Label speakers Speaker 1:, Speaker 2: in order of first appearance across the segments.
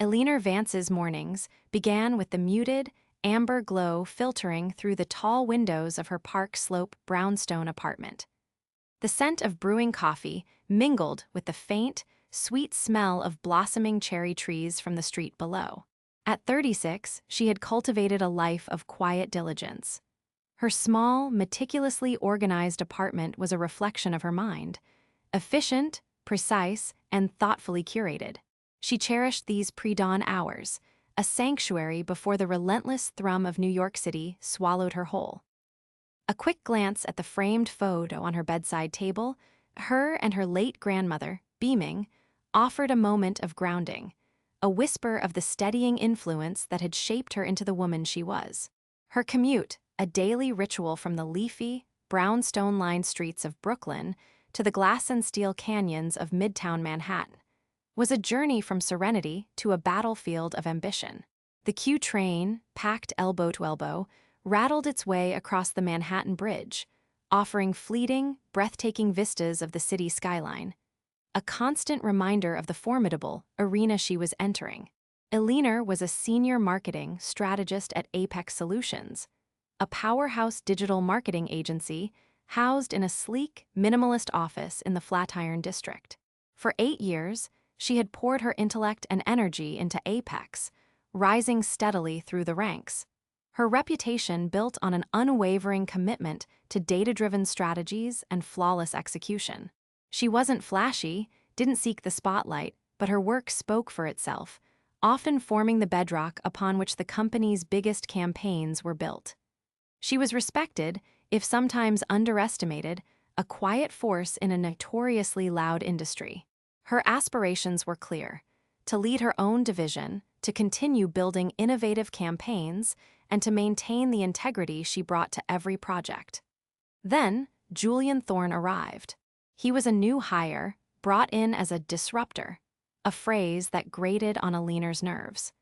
Speaker 1: Eleanor Vance's mornings began with the muted, amber glow filtering through the tall windows of her Park Slope brownstone apartment. The scent of brewing coffee mingled with the faint, sweet smell of blossoming cherry trees from the street below. At 36, she had cultivated a life of quiet diligence. Her small, meticulously organized apartment was a reflection of her mind, efficient, precise, and thoughtfully curated. She cherished these pre-dawn hours, a sanctuary before the relentless thrum of New York City swallowed her whole. A quick glance at the framed photo on her bedside table, her and her late grandmother, beaming, offered a moment of grounding, a whisper of the steadying influence that had shaped her into the woman she was. Her commute, a daily ritual from the leafy, brownstone-lined streets of Brooklyn to the glass and steel canyons of Midtown Manhattan, was a journey from serenity to a battlefield of ambition. The Q train, packed elbow to elbow, rattled its way across the Manhattan Bridge, offering fleeting, breathtaking vistas of the city skyline, a constant reminder of the formidable arena she was entering. Eleanor was a senior marketing strategist at Apex Solutions, a powerhouse digital marketing agency housed in a sleek, minimalist office in the Flatiron District. For 8 years, she had poured her intellect and energy into Apex, rising steadily through the ranks. Her reputation built on an unwavering commitment to data-driven strategies and flawless execution. She wasn't flashy, didn't seek the spotlight, but her work spoke for itself, often forming the bedrock upon which the company's biggest campaigns were built. She was respected, if sometimes underestimated, a quiet force in a notoriously loud industry. Her aspirations were clear: to lead her own division, to continue building innovative campaigns, and to maintain the integrity she brought to every project. Then, Julian Thorne arrived. He was a new hire, brought in as a disruptor, a phrase that grated on Eleanor's nerves.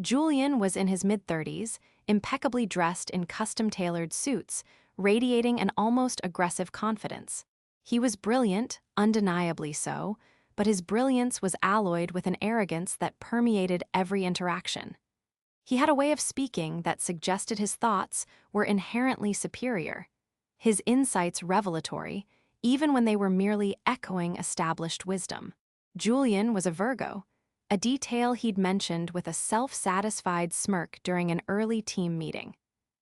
Speaker 1: Julian was in his mid-30s, impeccably dressed in custom-tailored suits, radiating an almost aggressive confidence. He was brilliant, undeniably so, but his brilliance was alloyed with an arrogance that permeated every interaction. He had a way of speaking that suggested his thoughts were inherently superior, his insights revelatory, even when they were merely echoing established wisdom. Julian was a Virgo, a detail he'd mentioned with a self-satisfied smirk during an early team meeting,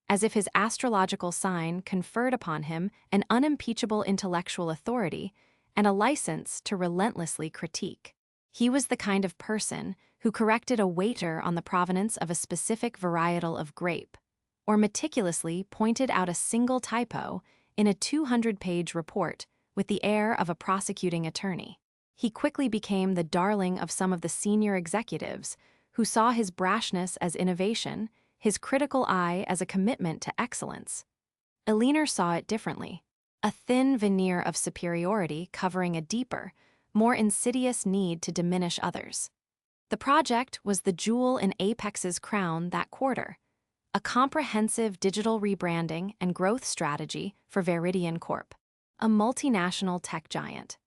Speaker 1: as if his astrological sign conferred upon him an unimpeachable intellectual authority and a license to relentlessly critique. He was the kind of person who corrected a waiter on the provenance of a specific varietal of grape, or meticulously pointed out a single typo in a 200-page report with the air of a prosecuting attorney. He quickly became the darling of some of the senior executives who saw his brashness as innovation, his critical eye as a commitment to excellence. Eleanor saw it differently: a thin veneer of superiority covering a deeper, more insidious need to diminish others. The project was the jewel in Apex's crown that quarter: a comprehensive digital rebranding and growth strategy for Veridian Corp, a multinational tech giant.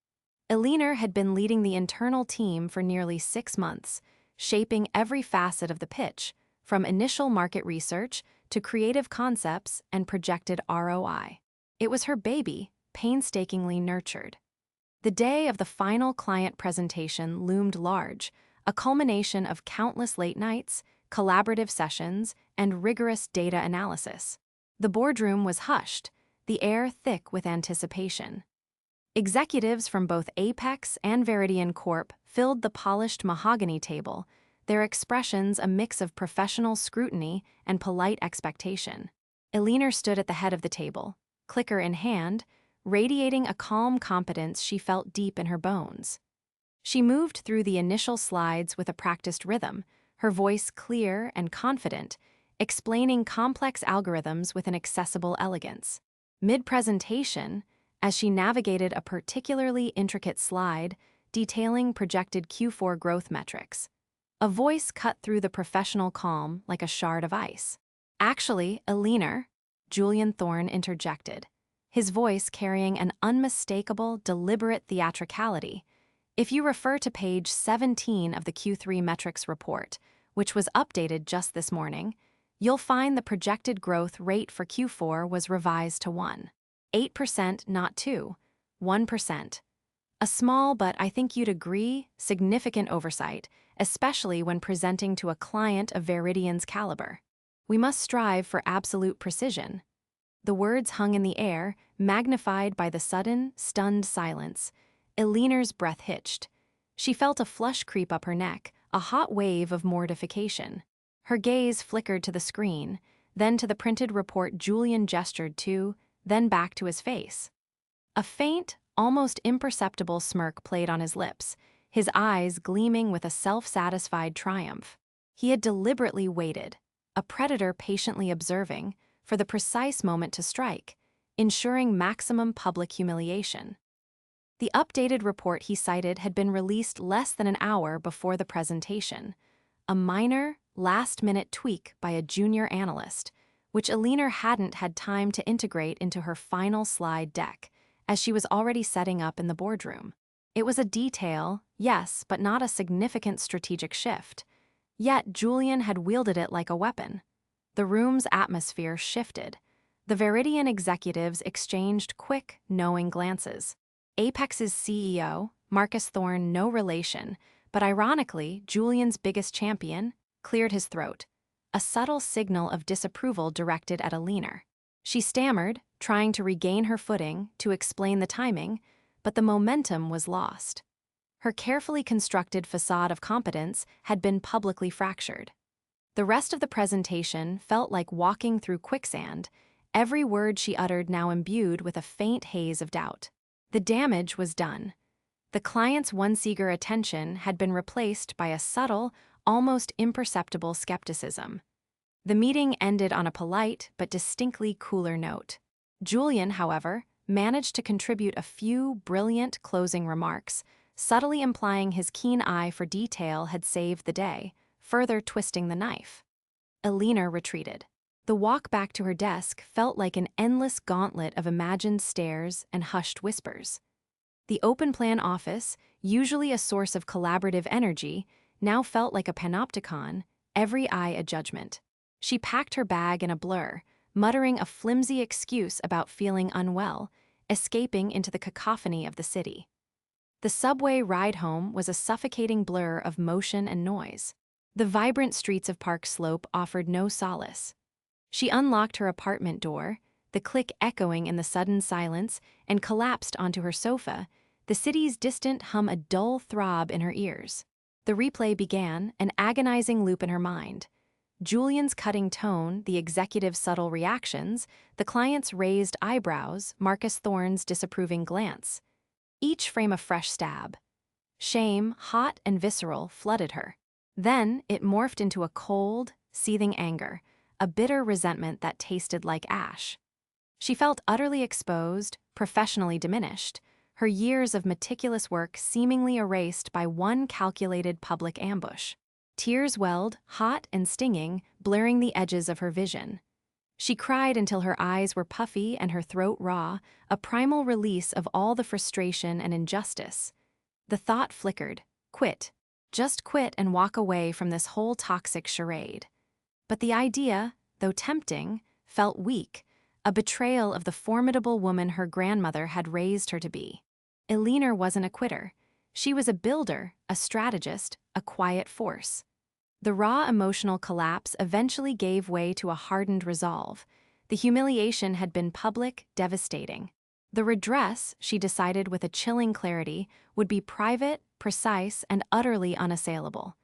Speaker 1: Eleanor had been leading the internal team for nearly 6 months, shaping every facet of the pitch, from initial market research to creative concepts and projected ROI. It was her baby, painstakingly nurtured. The day of the final client presentation loomed large, a culmination of countless late nights, collaborative sessions, and rigorous data analysis. The boardroom was hushed, the air thick with anticipation. Executives from both Apex and Veridian Corp filled the polished mahogany table, their expressions a mix of professional scrutiny and polite expectation. Eleanor stood at the head of the table, clicker in hand, radiating a calm competence she felt deep in her bones. She moved through the initial slides with a practiced rhythm, her voice clear and confident, explaining complex algorithms with an accessible elegance. Mid-presentation, as she navigated a particularly intricate slide detailing projected Q4 growth metrics, a voice cut through the professional calm like a shard of ice. "Actually, Eleanor," Julian Thorne interjected, his voice carrying an unmistakable, deliberate theatricality, If you refer to page 17 of the Q3 metrics report, which was updated just this morning, you'll find the projected growth rate for Q4 was revised to 8%, not 1%. A small but, I think you'd agree, significant oversight, especially when presenting to a client of Veridian's caliber. We must strive for absolute precision. The words hung in the air, magnified by the sudden, stunned silence. Eleanor's breath hitched. She felt a flush creep up her neck, a hot wave of mortification. Her gaze flickered to the screen, then to the printed report Julian gestured to, then back to his face. A faint, almost imperceptible smirk played on his lips, his eyes gleaming with a self-satisfied triumph. He had deliberately waited, a predator patiently observing, for the precise moment to strike, ensuring maximum public humiliation. The updated report he cited had been released less than an hour before the presentation, a minor, last-minute tweak by a junior analyst, which Eleanor hadn't had time to integrate into her final slide deck, as she was already setting up in the boardroom. It was a detail, yes, but not a significant strategic shift. Yet Julian had wielded it like a weapon. The room's atmosphere shifted. The Veridian executives exchanged quick, knowing glances. Apex's CEO, Marcus Thorne, no relation, but ironically, Julian's biggest champion, cleared his throat, a subtle signal of disapproval directed at Eleanor. She stammered, trying to regain her footing, to explain the timing, but the momentum was lost. Her carefully constructed facade of competence had been publicly fractured. The rest of the presentation felt like walking through quicksand, every word she uttered now imbued with a faint haze of doubt. The damage was done. The client's once-eager attention had been replaced by a subtle, almost imperceptible skepticism. The meeting ended on a polite but distinctly cooler note. Julian, however, managed to contribute a few brilliant closing remarks, subtly implying his keen eye for detail had saved the day, further twisting the knife. Eleanor retreated. The walk back to her desk felt like an endless gauntlet of imagined stares and hushed whispers. The open-plan office, usually a source of collaborative energy, now felt like a panopticon, every eye a judgment. She packed her bag in a blur, muttering a flimsy excuse about feeling unwell, escaping into the cacophony of the city. The subway ride home was a suffocating blur of motion and noise. The vibrant streets of Park Slope offered no solace. She unlocked her apartment door, the click echoing in the sudden silence, and collapsed onto her sofa, the city's distant hum a dull throb in her ears. The replay began, an agonizing loop in her mind. Julian's cutting tone, the executive's subtle reactions, the client's raised eyebrows, Marcus Thorne's disapproving glance. Each frame a fresh stab. Shame, hot and visceral, flooded her. Then it morphed into a cold, seething anger, a bitter resentment that tasted like ash. She felt utterly exposed, professionally diminished, her years of meticulous work seemingly erased by one calculated public ambush. Tears welled, hot and stinging, blurring the edges of her vision. She cried until her eyes were puffy and her throat raw, a primal release of all the frustration and injustice. The thought flickered, quit. Just quit and walk away from this whole toxic charade. But the idea, though tempting, felt weak, a betrayal of the formidable woman her grandmother had raised her to be. Eleanor wasn't a quitter. She was a builder, a strategist, a quiet force. The raw emotional collapse eventually gave way to a hardened resolve. The humiliation had been public, devastating. The redress, she decided with a chilling clarity, would be private, precise, and utterly unassailable.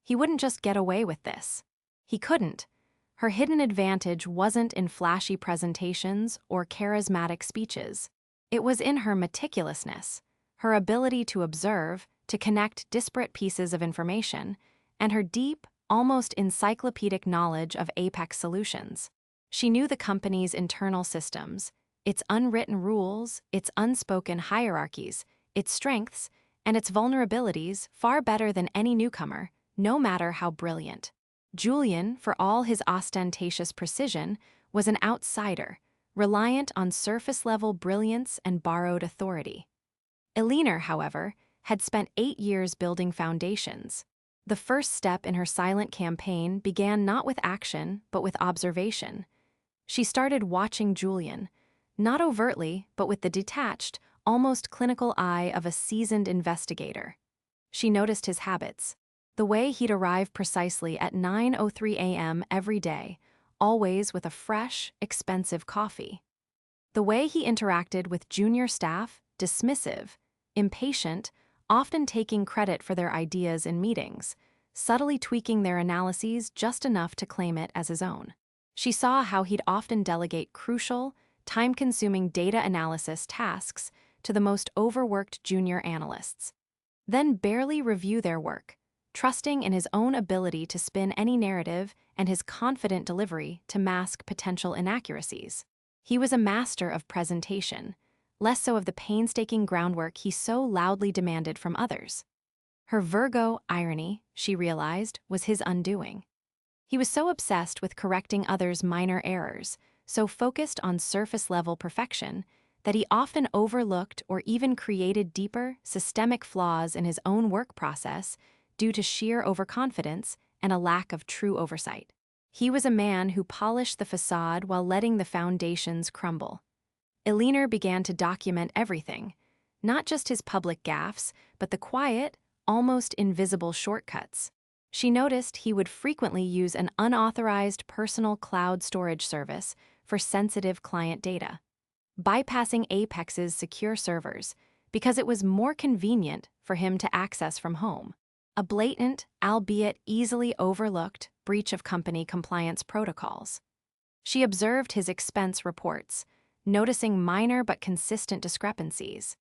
Speaker 1: He wouldn't just get away with this. He couldn't. Her hidden advantage wasn't in flashy presentations or charismatic speeches. It was in her meticulousness, her ability to observe, to connect disparate pieces of information, and her deep, almost encyclopedic knowledge of Apex solutions. She knew the company's internal systems, its unwritten rules, its unspoken hierarchies, its strengths, and its vulnerabilities far better than any newcomer, no matter how brilliant. Julian, for all his ostentatious precision, was an outsider, reliant on surface-level brilliance and borrowed authority. Eleanor, however, had spent 8 years building foundations. The first step in her silent campaign began not with action, but with observation. She started watching Julian, not overtly, but with the detached, almost clinical eye of a seasoned investigator. She noticed his habits. The way he'd arrive precisely at 9:03 a.m. every day, always with a fresh, expensive coffee. The way he interacted with junior staff, dismissive, impatient, often taking credit for their ideas in meetings, subtly tweaking their analyses just enough to claim it as his own. She saw how he'd often delegate crucial, time-consuming data analysis tasks to the most overworked junior analysts, then barely review their work, trusting in his own ability to spin any narrative and his confident delivery to mask potential inaccuracies. He was a master of presentation, less so of the painstaking groundwork he so loudly demanded from others. Her Virgo irony, she realized, was his undoing. He was so obsessed with correcting others' minor errors, so focused on surface-level perfection, that he often overlooked or even created deeper, systemic flaws in his own work process due to sheer overconfidence and a lack of true oversight. He was a man who polished the facade while letting the foundations crumble. Eleanor began to document everything, not just his public gaffes, but the quiet, almost invisible shortcuts. She noticed he would frequently use an unauthorized personal cloud storage service for sensitive client data, bypassing Apex's secure servers because it was more convenient for him to access from home. A blatant, albeit easily overlooked, breach of company compliance protocols. She observed his expense reports, noticing minor but consistent discrepancies.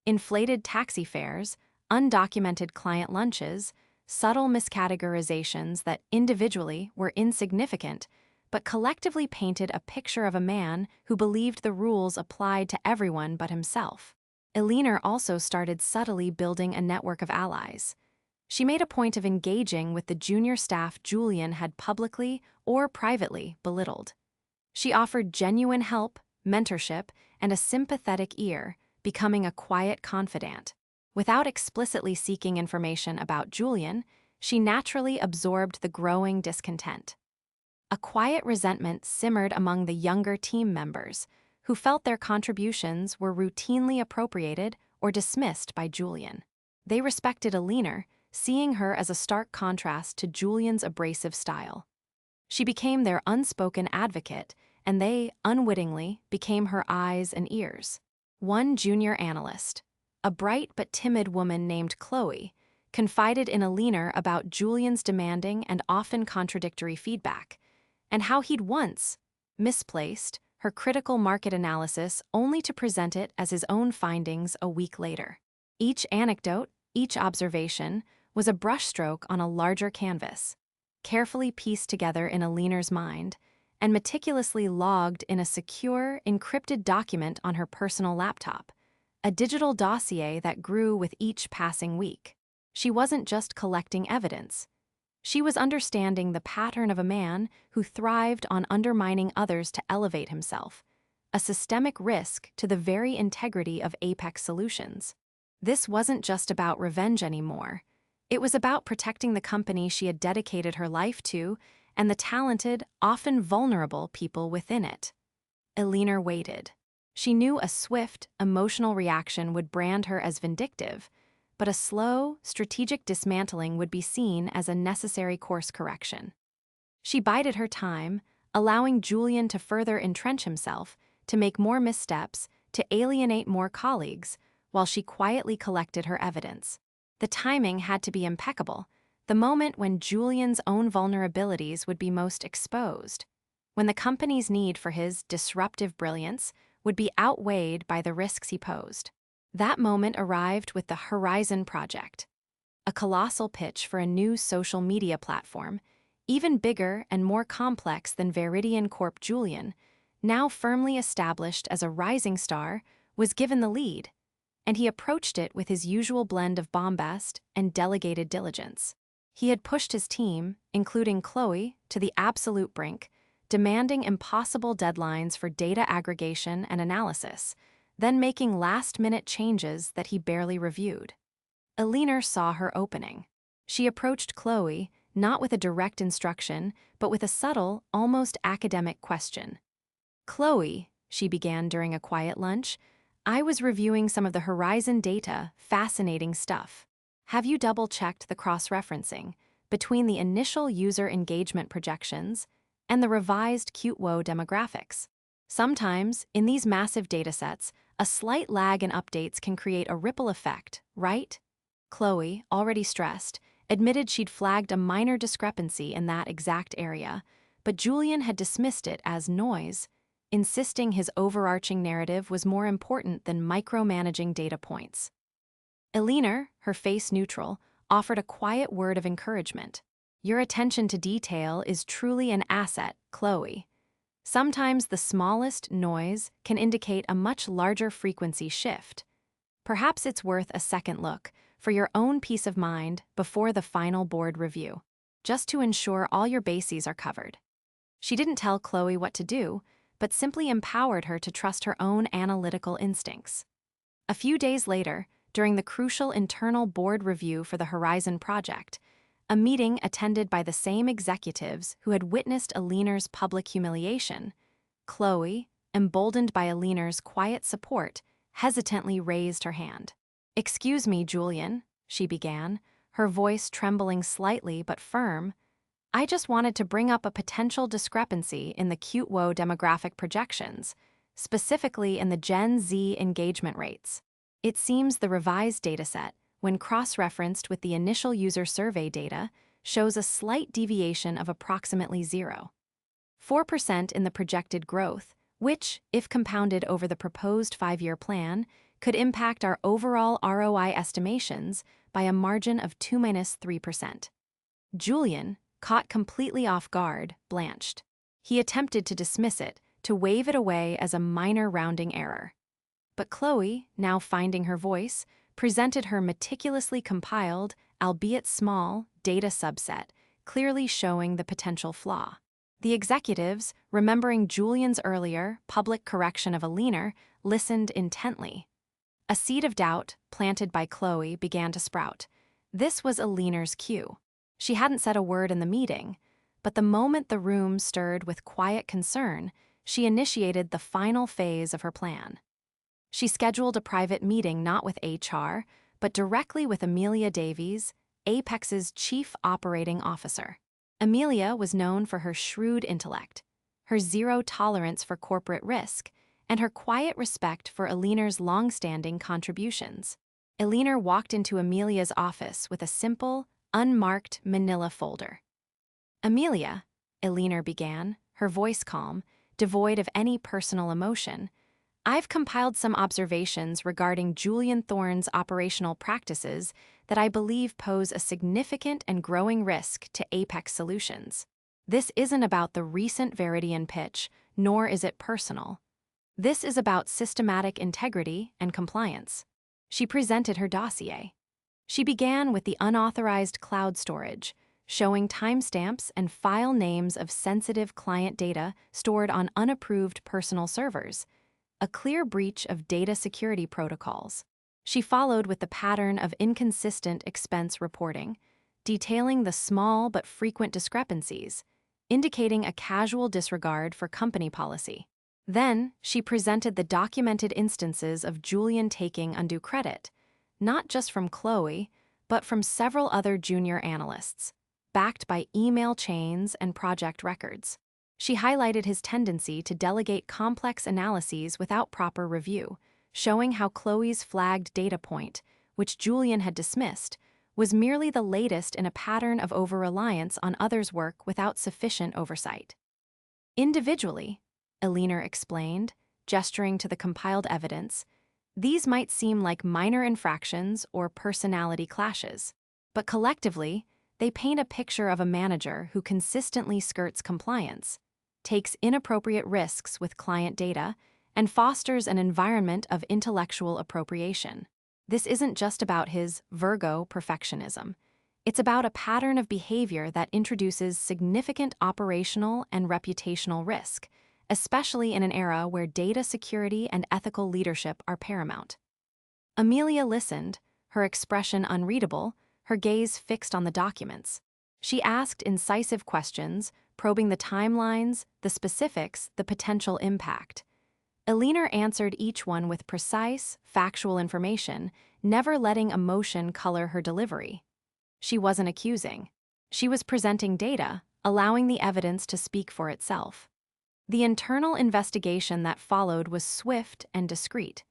Speaker 1: Inflated taxi fares, undocumented client lunches, subtle miscategorizations that individually were insignificant, but collectively painted a picture of a man who believed the rules applied to everyone but himself. Eleanor also started subtly building a network of allies. She made a point of engaging with the junior staff Julian had publicly or privately belittled. She offered genuine help, mentorship, and a sympathetic ear, becoming a quiet confidant. Without explicitly seeking information about Julian, she naturally absorbed the growing discontent. A quiet resentment simmered among the younger team members, who felt their contributions were routinely appropriated or dismissed by Julian. They respected Eleanor, seeing her as a stark contrast to Julian's abrasive style. She became their unspoken advocate, and they, unwittingly, became her eyes and ears. One junior analyst, a bright but timid woman named Chloe, confided in Eleanor about Julian's demanding and often contradictory feedback, and how he'd once misplaced her critical market analysis only to present it as his own findings a week later. Each anecdote, each observation, was a brushstroke on a larger canvas, carefully pieced together in Eleanor's mind, and meticulously logged in a secure, encrypted document on her personal laptop, a digital dossier that grew with each passing week. She wasn't just collecting evidence. She was understanding the pattern of a man who thrived on undermining others to elevate himself, a systemic risk to the very integrity of Apex Solutions. This wasn't just about revenge anymore. It was about protecting the company she had dedicated her life to and the talented, often vulnerable people within it. Eleanor waited. She knew a swift, emotional reaction would brand her as vindictive, but a slow, strategic dismantling would be seen as a necessary course correction. She bided her time, allowing Julian to further entrench himself, to make more missteps, to alienate more colleagues, while she quietly collected her evidence. The timing had to be impeccable, the moment when Julian's own vulnerabilities would be most exposed, when the company's need for his disruptive brilliance would be outweighed by the risks he posed. That moment arrived with the Horizon Project, a colossal pitch for a new social media platform, even bigger and more complex than Veridian Corp. Julian, now firmly established as a rising star, was given the lead, and he approached it with his usual blend of bombast and delegated diligence. He had pushed his team, including Chloe, to the absolute brink, demanding impossible deadlines for data aggregation and analysis, then making last-minute changes that he barely reviewed. Eleanor saw her opening. She approached Chloe, not with a direct instruction, but with a subtle, almost academic question. "Chloe," she began during a quiet lunch, "I was reviewing some of the Horizon data, fascinating stuff. Have you double-checked the cross-referencing between the initial user engagement projections and the revised QWO demographics? Sometimes, in these massive datasets, a slight lag in updates can create a ripple effect, right?" Chloe, already stressed, admitted she'd flagged a minor discrepancy in that exact area, but Julian had dismissed it as noise, insisting his overarching narrative was more important than micromanaging data points. Eleanor, her face neutral, offered a quiet word of encouragement. "Your attention to detail is truly an asset, Chloe. Sometimes the smallest noise can indicate a much larger frequency shift. Perhaps it's worth a second look for your own peace of mind before the final board review, just to ensure all your bases are covered." She didn't tell Chloe what to do, but simply empowered her to trust her own analytical instincts. A few days later, during the crucial internal board review for the Horizon project, a meeting attended by the same executives who had witnessed Eleanor's public humiliation, Chloe, emboldened by Eleanor's quiet support, hesitantly raised her hand. "Excuse me, Julian," she began, her voice trembling slightly but firm. "I just wanted to bring up a potential discrepancy in the QWO demographic projections, specifically in the Gen Z engagement rates. It seems the revised dataset, when cross-referenced with the initial user survey data, shows a slight deviation of approximately 0.4% in the projected growth, which, if compounded over the proposed 5-year plan, could impact our overall ROI estimations by a margin of 2–3%. Julian, caught completely off guard, blanched. He attempted to dismiss it, to wave it away as a minor rounding error. But Chloe, now finding her voice, presented her meticulously compiled, albeit small, data subset, clearly showing the potential flaw. The executives, remembering Julian's earlier, public correction of Eleanor, listened intently. A seed of doubt, planted by Chloe, began to sprout. This was Eleanor's cue. She hadn't said a word in the meeting, but the moment the room stirred with quiet concern, she initiated the final phase of her plan. She scheduled a private meeting not with HR, but directly with Amelia Davies, Apex's chief operating officer. Amelia was known for her shrewd intellect, her zero tolerance for corporate risk, and her quiet respect for Eleanor's long-standing contributions. Eleanor walked into Amelia's office with a simple, unmarked manila folder. "Amelia," Eleanor began, her voice calm, devoid of any personal emotion, "I've compiled some observations regarding Julian Thorne's operational practices that I believe pose a significant and growing risk to Apex Solutions. This isn't about the recent Veridian pitch, nor is it personal. This is about systematic integrity and compliance." She presented her dossier. She began with the unauthorized cloud storage, showing timestamps and file names of sensitive client data stored on unapproved personal servers, a clear breach of data security protocols. She followed with the pattern of inconsistent expense reporting, detailing the small but frequent discrepancies, indicating a casual disregard for company policy. Then, she presented the documented instances of Julian taking undue credit, not just from Chloe, but from several other junior analysts, backed by email chains and project records. She highlighted his tendency to delegate complex analyses without proper review, showing how Chloe's flagged data point, which Julian had dismissed, was merely the latest in a pattern of over-reliance on others' work without sufficient oversight. Individually, Eleanor explained, gesturing to the compiled evidence, these might seem like minor infractions or personality clashes, but collectively, they paint a picture of a manager who consistently skirts compliance, takes inappropriate risks with client data, and fosters an environment of intellectual appropriation. This isn't just about his Virgo perfectionism. It's about a pattern of behavior that introduces significant operational and reputational risk, especially in an era where data security and ethical leadership are paramount. Amelia listened, her expression unreadable, her gaze fixed on the documents. She asked incisive questions, probing the timelines, the specifics, the potential impact. Eleanor answered each one with precise, factual information, never letting emotion color her delivery. She wasn't accusing. She was presenting data, allowing the evidence to speak for itself. The internal investigation that followed was swift and discreet.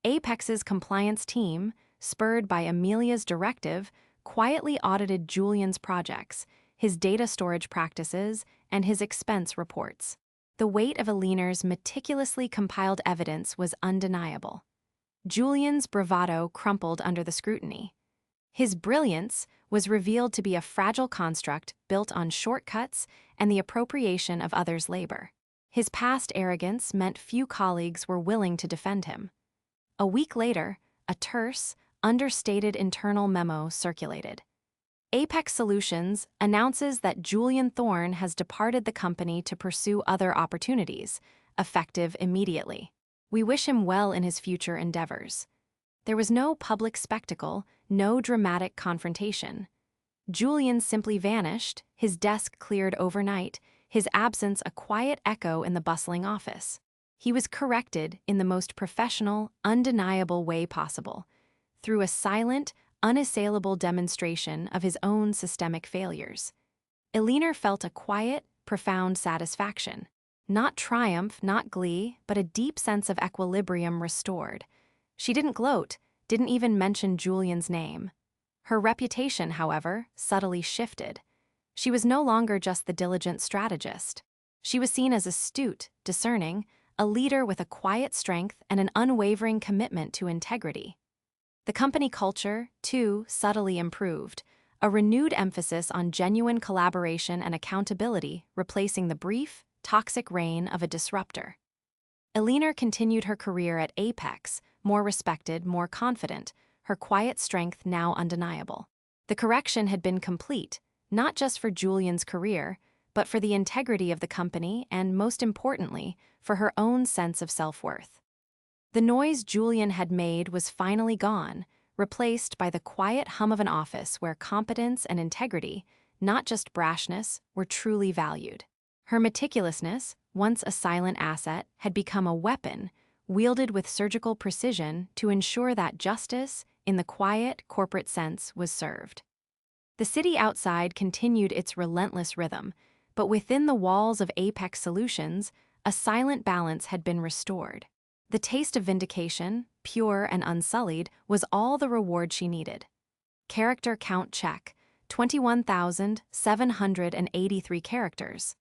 Speaker 1: Apex's compliance team, spurred by Amelia's directive, quietly audited Julian's projects, his data storage practices, and his expense reports. The weight of Eleanor's meticulously compiled evidence was undeniable. Julian's bravado crumpled under the scrutiny. His brilliance was revealed to be a fragile construct built on shortcuts and the appropriation of others' labor. His past arrogance meant few colleagues were willing to defend him. A week later, a terse, understated internal memo circulated. Apex Solutions announces that Julian Thorne has departed the company to pursue other opportunities, effective immediately. We wish him well in his future endeavors. There was no public spectacle, no dramatic confrontation. Julian simply vanished, his desk cleared overnight, his absence a quiet echo in the bustling office. He was corrected in the most professional, undeniable way possible, through a silent, unassailable demonstration of his own systemic failures. Eleanor felt a quiet, profound satisfaction. Not triumph, not glee, but a deep sense of equilibrium restored. She didn't gloat, didn't even mention Julian's name. Her reputation, however, subtly shifted. She was no longer just the diligent strategist. She was seen as astute, discerning, a leader with a quiet strength and an unwavering commitment to integrity. The company culture, too, subtly improved, a renewed emphasis on genuine collaboration and accountability replacing the brief, toxic reign of a disruptor. Eleanor continued her career at Apex, more respected, more confident, her quiet strength now undeniable. The correction had been complete, not just for Julian's career, but for the integrity of the company and, most importantly, for her own sense of self-worth. The noise Julian had made was finally gone, replaced by the quiet hum of an office where competence and integrity, not just brashness, were truly valued. Her meticulousness, once a silent asset, had become a weapon, wielded with surgical precision to ensure that justice, in the quiet, corporate sense, was served. The city outside continued its relentless rhythm, but within the walls of Apex Solutions, a silent balance had been restored. The taste of vindication, pure and unsullied, was all the reward she needed. Character count check, 21,783 characters.